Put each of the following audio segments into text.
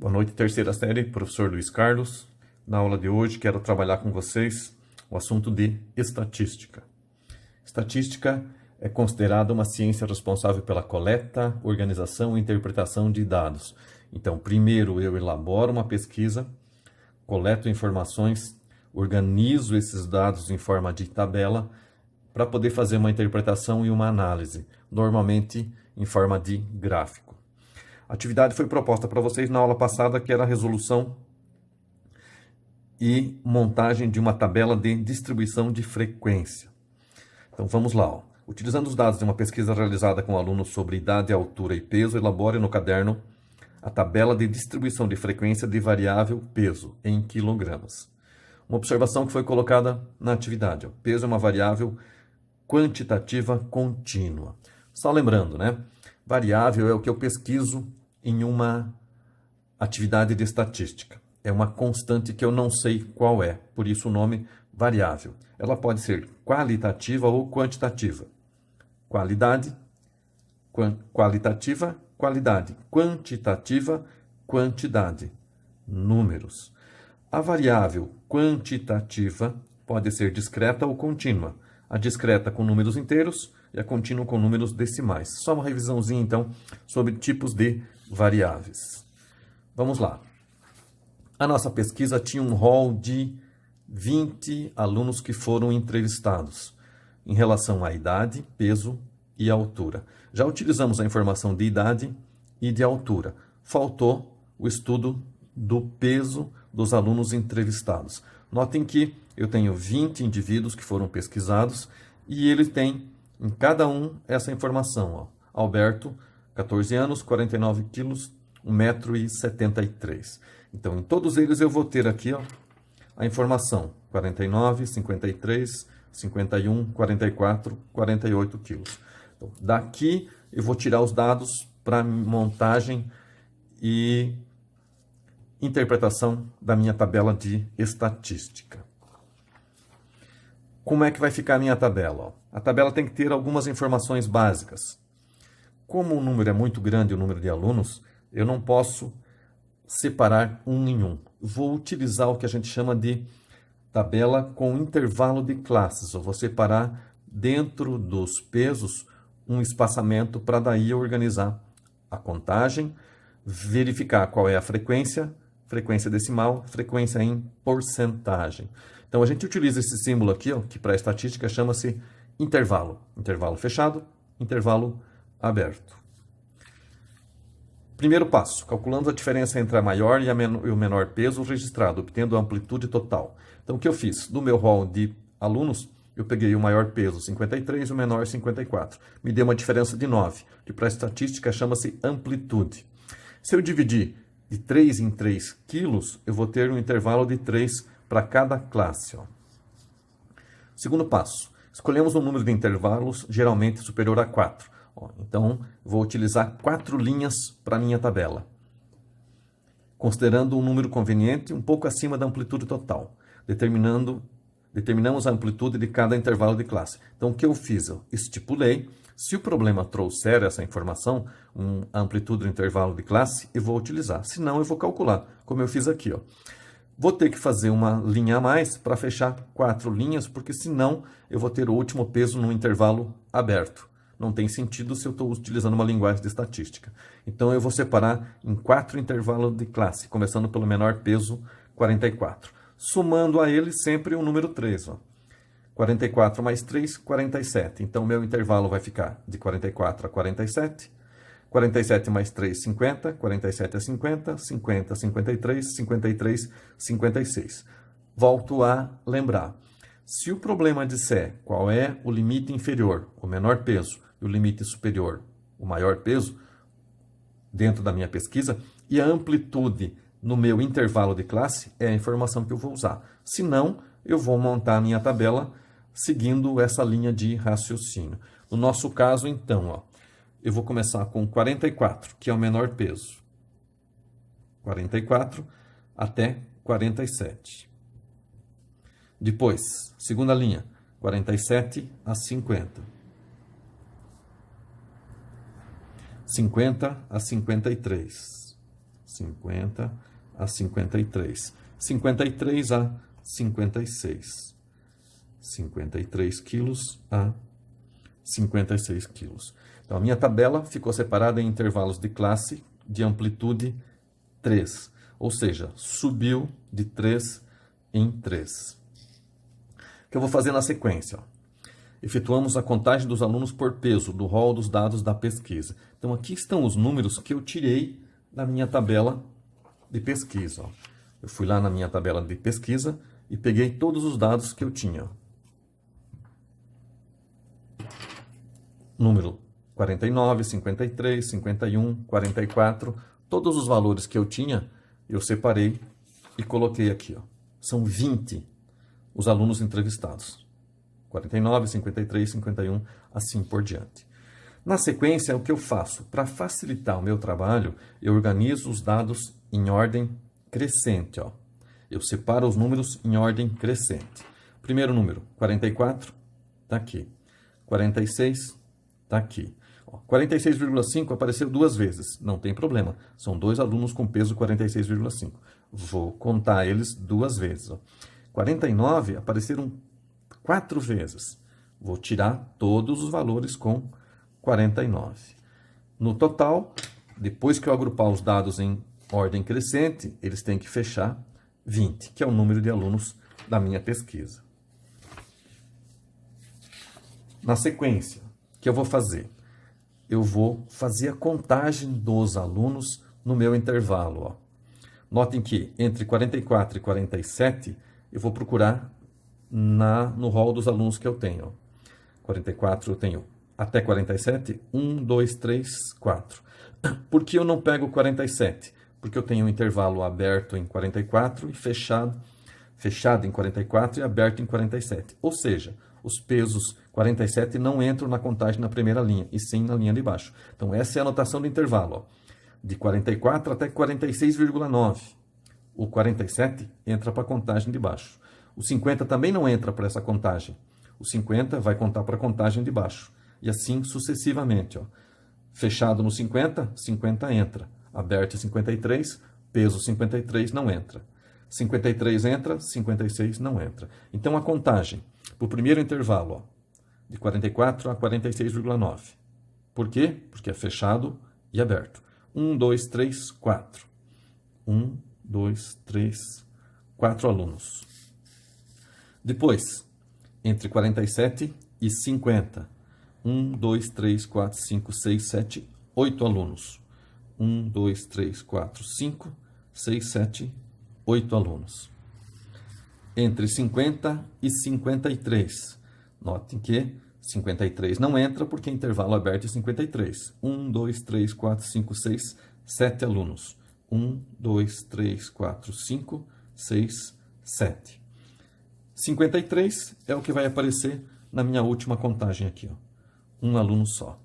Boa noite, terceira série, professor Luiz Carlos. Na aula de hoje quero trabalhar com vocês o assunto de estatística. Estatística é considerada uma ciência responsável pela coleta, organização e interpretação de dados. Então, primeiro eu elaboro uma pesquisa, coleto informações, organizo esses dados em forma de tabela para poder fazer uma interpretação e uma análise, normalmente em forma de gráfico. A atividade foi proposta para vocês na aula passada, que era a resolução e montagem de uma tabela de distribuição de frequência. Então vamos lá. Utilizando os dados de uma pesquisa realizada com alunos sobre idade, altura e peso, elabore no caderno a tabela de distribuição de frequência de variável peso em quilogramas. Uma observação que foi colocada na atividade. Peso é uma variável quantitativa contínua. Só lembrando, né? Variável é o que eu pesquiso em uma atividade de estatística. É uma constante que eu não sei qual é, por isso o nome variável. Ela pode ser qualitativa ou quantitativa. Qualidade, qualitativa, qualidade. Quantitativa, quantidade. Números. A variável quantitativa pode ser discreta ou contínua. A discreta com números inteiros e a contínua com números decimais. Só uma revisãozinha, então, sobre tipos de variáveis. Vamos lá. A nossa pesquisa tinha um rol de 20 alunos que foram entrevistados em relação à idade, peso e altura. Já utilizamos a informação de idade e de altura. Faltou o estudo do peso dos alunos entrevistados. Notem que eu tenho 20 indivíduos que foram pesquisados e ele tem em cada um essa informação. Alberto, 14 anos, 49 quilos, 1,73 m. Então, em todos eles eu vou ter aqui a informação 49, 53, 51, 44, 48 quilos. Então, daqui eu vou tirar os dados para montagem e interpretação da minha tabela de estatística. Como é que vai ficar a minha tabela? A tabela tem que ter algumas informações básicas. Como o número é muito grande, o número de alunos, eu não posso separar um em um. Vou utilizar o que a gente chama de tabela com intervalo de classes. Eu vou separar dentro dos pesos um espaçamento para daí eu organizar a contagem, verificar qual é a frequência, frequência decimal, frequência em porcentagem. Então, a gente utiliza esse símbolo aqui, que para a estatística chama-se intervalo. Intervalo fechado, intervalo aberto. Primeiro passo, calculando a diferença entre a maior e o menor peso registrado, obtendo a amplitude total. Então, o que eu fiz? Do meu rol de alunos, eu peguei o maior peso, 53, e o menor, 54. Me deu uma diferença de 9, que para a estatística chama-se amplitude. Se eu dividir de 3 em 3 quilos, eu vou ter um intervalo de 3 para cada classe. Segundo passo, escolhemos um número de intervalos geralmente superior a 4. Então, vou utilizar 4 linhas para a minha tabela, considerando um número conveniente um pouco acima da amplitude total. Determinamos a amplitude de cada intervalo de classe. Então, o que eu fiz? Eu estipulei. Se o problema trouxer essa informação, a amplitude do intervalo de classe, eu vou utilizar. Se não, eu vou calcular, como eu fiz aqui. Vou ter que fazer uma linha a mais para fechar 4 linhas, porque senão eu vou ter o último peso no intervalo aberto. Não tem sentido se eu estou utilizando uma linguagem de estatística. Então, eu vou separar em 4 intervalos de classe, começando pelo menor peso, 44. Somando a ele sempre o número 3. 44 mais 3, 47. Então, meu intervalo vai ficar de 44 a 47. 47 mais 3, 50. 47 a 50. 50 a 53. 53, 56. Volto a lembrar. Se o problema disser qual é o limite inferior, o menor peso, e o limite superior, o maior peso, dentro da minha pesquisa, e a amplitude no meu intervalo de classe, é a informação que eu vou usar. Se não, eu vou montar a minha tabela seguindo essa linha de raciocínio. No nosso caso, então, eu vou começar com 44, que é o menor peso. 44 até 47. Depois, segunda linha, 47 a 50. 50 a 53. 50 a 53. 53 a 56. 53 quilos a 56 quilos. Então, a minha tabela ficou separada em intervalos de classe de amplitude 3. Ou seja, subiu de 3 em 3. O que eu vou fazer na sequência? Ó. Efetuamos a contagem dos alunos por peso do rol dos dados da pesquisa. Então, aqui estão os números que eu tirei da minha tabela de pesquisa. Ó. Eu fui lá na minha tabela de pesquisa e peguei todos os dados que eu tinha. Número 49, 53, 51, 44, todos os valores que eu tinha, eu separei e coloquei aqui. Ó. São 20 os alunos entrevistados. 49, 53, 51, assim por diante. Na sequência, o que eu faço? Para facilitar o meu trabalho, eu organizo os dados em ordem crescente. Ó. Eu separo os números em ordem crescente. Primeiro número, 44, está aqui. 46, está aqui. 46,5 apareceu duas vezes. Não tem problema. São dois alunos com peso 46,5. Vou contar eles duas vezes. Ó. 49 apareceram 4 vezes. Vou tirar todos os valores com 49. No total, depois que eu agrupar os dados em ordem crescente, eles têm que fechar 20, que é o número de alunos da minha pesquisa. Na sequência, o que eu vou fazer? Eu vou fazer a contagem dos alunos no meu intervalo. Ó. Notem que entre 44 e 47, eu vou procurar no rol dos alunos que eu tenho. 44 eu tenho até 47, 1, 2, 3, 4. Por que eu não pego 47? Porque eu tenho um intervalo aberto em 44 e fechado em 44 e aberto em 47. Ou seja, os pesos 47 não entram na contagem na primeira linha, e sim na linha de baixo. Então, essa é a anotação do intervalo. Ó. De 44 até 46,9. O 47 entra para a contagem de baixo. O 50 também não entra para essa contagem. O 50 vai contar para a contagem de baixo. E assim sucessivamente. Ó. Fechado no 50, 50 entra. Aberto em 53, peso 53 não entra. 53 entra, 56 não entra. Então, a contagem para o primeiro intervalo, ó, de 44 a 46,9. Por quê? Porque é fechado e aberto. 1, 2, 3, 4. 1, 2, 3, 4 alunos. Depois, entre 47 e 50. 1, 2, 3, 4, 5, 6, 7, 8 alunos. 1, 2, 3, 4, 5, 6, 7, 8 alunos. Entre 50 e 53. Notem que 53 não entra porque é intervalo aberto em 53. 1, 2, 3, 4, 5, 6, 7 alunos. 1, 2, 3, 4, 5, 6, 7. 53 é o que vai aparecer na minha última contagem aqui. Ó. Um aluno só.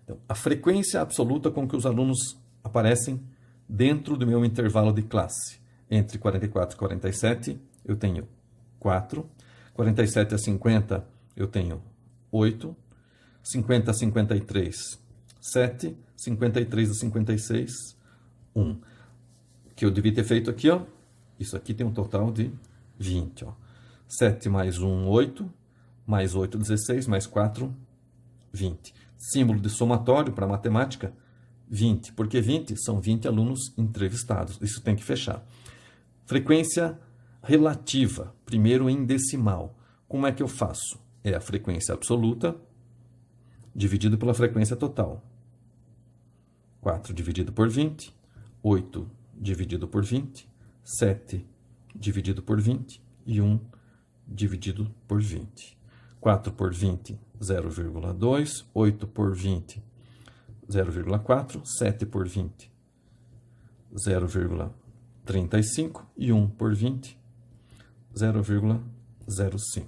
Então, a frequência absoluta com que os alunos aparecem dentro do meu intervalo de classe. Entre 44 e 47, eu tenho 4. 47 a 50, eu tenho 8. 50 a 53, 7. 53 a 56, 1. O que eu devia ter feito aqui, ó, isso aqui tem um total de 20. Ó. 7 mais 1, 8. Mais 8, 16. Mais 4, 20. Símbolo de somatório para matemática, 20. Porque 20 são 20 alunos entrevistados. Isso tem que fechar. Frequência relativa, primeiro em decimal. Como é que eu faço? É a frequência absoluta dividido pela frequência total. 4 dividido por 20, 8 dividido por 20, 7 dividido por 20 e 1 dividido por 20. 4 por 20, 0,2. 8 por 20, 0,4. 7 por 20, 0,35. E 1 por 20, 0,05.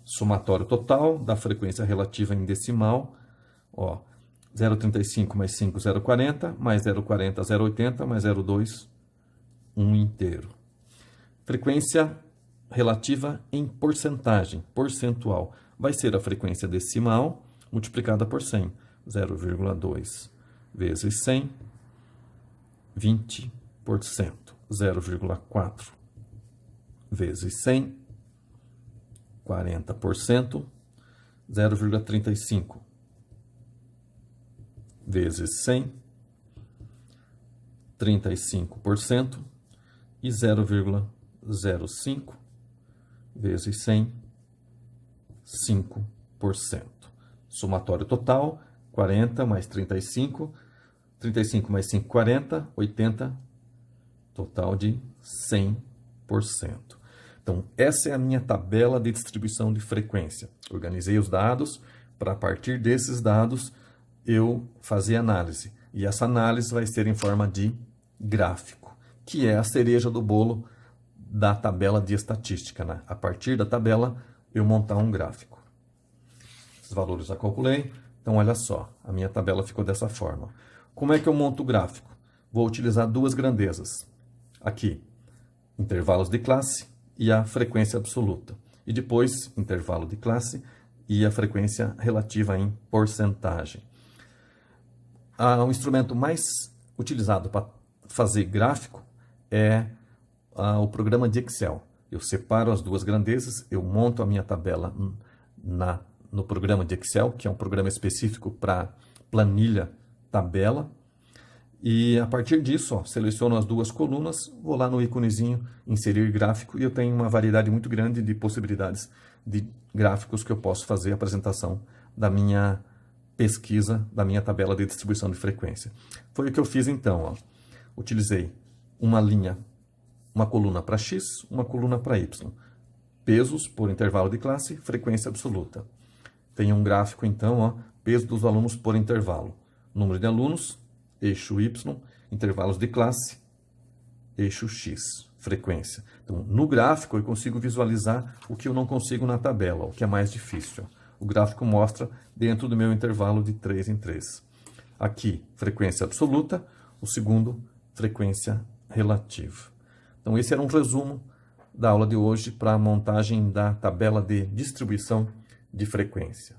Somatório total da frequência relativa em decimal. Ó, 0,35 mais 5, 0,40. Mais 0,40, 0,80. Mais 0,2, 1 inteiro. Frequência relativa em porcentagem, percentual, vai ser a frequência decimal multiplicada por 100. 0,2 vezes 100, 20 0,4 vezes 100, 40%, 0,35 vezes 100, 35%, e 0,05 vezes 100, 5%. Somatório total, 40 mais 35, 35 mais 5, 40, 80, total de 100%. Então, essa é a minha tabela de distribuição de frequência. Organizei os dados para, a partir desses dados, eu fazer análise. E essa análise vai ser em forma de gráfico, que é a cereja do bolo da tabela de estatística, né? A partir da tabela, eu montar um gráfico. Os valores eu já calculei. Então, olha só, a minha tabela ficou dessa forma. Como é que eu monto o gráfico? Vou utilizar duas grandezas. Aqui, intervalos de classe e a frequência absoluta. E depois, intervalo de classe e a frequência relativa em porcentagem. O instrumento mais utilizado para fazer gráfico é o programa de Excel. Eu separo as duas grandezas, eu monto a minha tabela no programa de Excel, que é um programa específico para planilha tabela. E a partir disso, ó, seleciono as duas colunas, vou lá no íconezinho, inserir gráfico, e eu tenho uma variedade muito grande de possibilidades de gráficos que eu posso fazer a apresentação da minha pesquisa, da minha tabela de distribuição de frequência. Foi o que eu fiz então, ó. Utilizei uma linha, uma coluna para X, uma coluna para Y. Pesos por intervalo de classe, frequência absoluta. Tem um gráfico então, ó, peso dos alunos por intervalo. Número de alunos, eixo Y, intervalos de classe, eixo X, frequência. Então, no gráfico eu consigo visualizar o que eu não consigo na tabela, o que é mais difícil. O gráfico mostra dentro do meu intervalo de 3 em 3. Aqui, frequência absoluta, o segundo, frequência relativa. Então, esse era um resumo da aula de hoje para a montagem da tabela de distribuição de frequência.